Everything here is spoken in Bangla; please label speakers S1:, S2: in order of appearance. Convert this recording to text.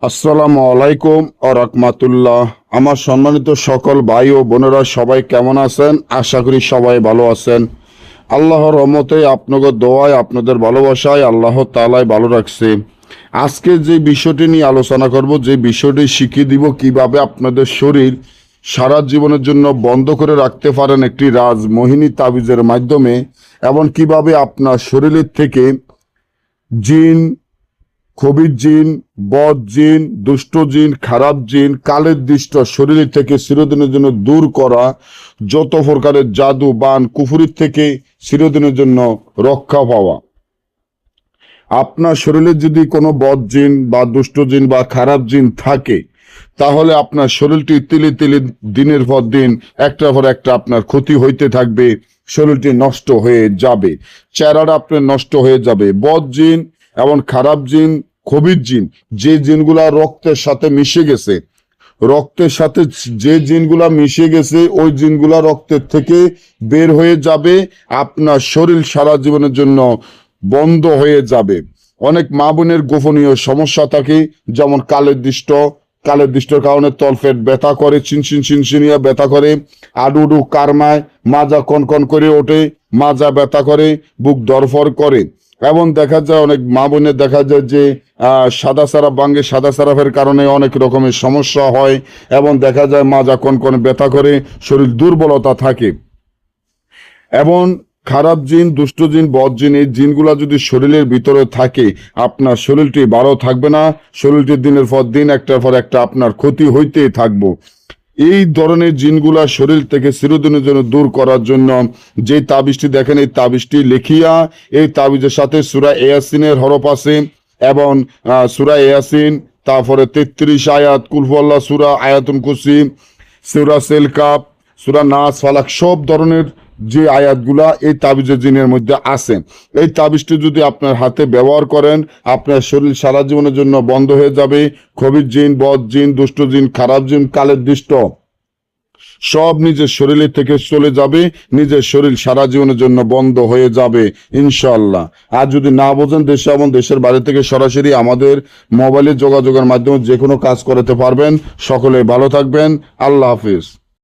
S1: আসসালামু আলাইকুম ও রাহমাতুল্লাহ। আমার সম্মানিত সকল ভাই ও বোনেরা সবাই কেমন আছেন? আশা করি সবাই ভালো আছেন। আল্লাহর রহমতে, আপনাদের দোয়ায়, আপনাদের ভালোবাসায় আল্লাহ তাআলাই ভালো রাখছে। আজকে যে বিষয়টি নিয়ে আলোচনা করব, যে বিষয়টি শিখিয়ে দিব কিভাবে আপনাদের শরীর সারা জীবনের জন্য বন্ধ করে রাখতে পারেন একটি রাজমোহিনী তাবিজের মাধ্যমে, এবং কিভাবে আপনার শরীরের থেকে জিন, খবির জিন, বদ জিন, দুষ্ট জিন, খারাপ জিন, কালের দৃষ্ট শরীর থেকে চিরদিনের জন্য দূর করা, যত প্রকারের জাদু, বান, কুফুরির থেকে চিরদিনের জন্য রক্ষা পাওয়া। আপনার শরীরে যদি কোনো বদ জিন বা দুষ্ট জিন বা খারাপ জিন থাকে, তাহলে আপনার শরীরটি তিলে তিলে দিনের পর দিন একটার পর একটা আপনার ক্ষতি হইতে থাকবে, শরীরটি নষ্ট হয়ে যাবে, চেহারাটা আপনার নষ্ট হয়ে যাবে। বদ জিন এবং খারাপ জিন, খবির জিন, যে জিনগুলা রক্তের সাথে মিশে গেছে, রক্তের সাথে যে জিনগুলা মিশে গেছে, ওই জিনগুলা রক্তের থেকে বের হয়ে যাবে, আপনার শরীর সারা জীবনের জন্য বন্ধ হয়ে যাবে। অনেক মা বোনের গোপনীয় সমস্যা থাকে, যেমন কালের দৃষ্টর কারণে তলপেট ব্যথা করে, চিনচিনিয়া ব্যথা করে, আডুডু কারমায়, মাজা কনকন করে ওঠে, মাজা ব্যথা করে, বুক দরফর করে। এবং দেখা যায় অনেক মা বোনের দেখা যায় যে সাদা সারাপ ভাঙ্গে, সাদা সারাপের কারণে অনেক রকমের সমস্যা হয়, এবং দেখা যায় মাজা কনকন ব্যথা করে, শরীর দুর্বলতা থাকে। এবং খারাপ জিন, দুষ্ট জিন, বদ জিন, এই জিনগুলা যদি শরীরের ভিতরে থাকে, আপনার শরীরটি ভালো থাকবে না, শরীরটি দিনের পর দিন একটার পর একটা আপনার ক্ষতি হইতেই থাকবো। এই ধরনের জিনগুলা শরীর থেকে চিরদিনের জন্য দূর করার জন্য যে তাবিজটি দেখেন, এই তাবিজটি লিখিয়া, এই তাবিজের সাথে সূরা ইয়াসিনের হরফ আছে, এবং সূরা ইয়াসিন, তারপরে 33 আয়াত, কুল হুয়াল্লাহ সূরা, আয়াতুল কুরসি, সূরা সেলকাপ, সূরা নাস, ফালাক, সব ধরনের যে আয়াতগুলা এই তাবিজের জিনের মধ্যে আছে, এই তাবিজটি যদি আপনার হাতে ব্যবহার করেন, আপনার শরীর সারা জীবনের জন্য বন্ধ হয়ে যাবে। খবির জিন, বদ জিন, দুষ্ট জিন, খারাপ জিন, কালের দৃষ্ট সব নিজের শরীরের থেকে চলে যাবে, নিজের শরীর সারা জীবনের জন্য বন্ধ হয়ে যাবে ইনশাআল্লাহ। আর যদি না বোঝেন, দেশে এবং দেশের বাইরে থেকে সরাসরি আমাদের মোবাইলে যোগাযোগের মাধ্যমে যে কোনো কাজ করাতে পারবেন। সকলে ভালো থাকবেন। আল্লাহ হাফিজ।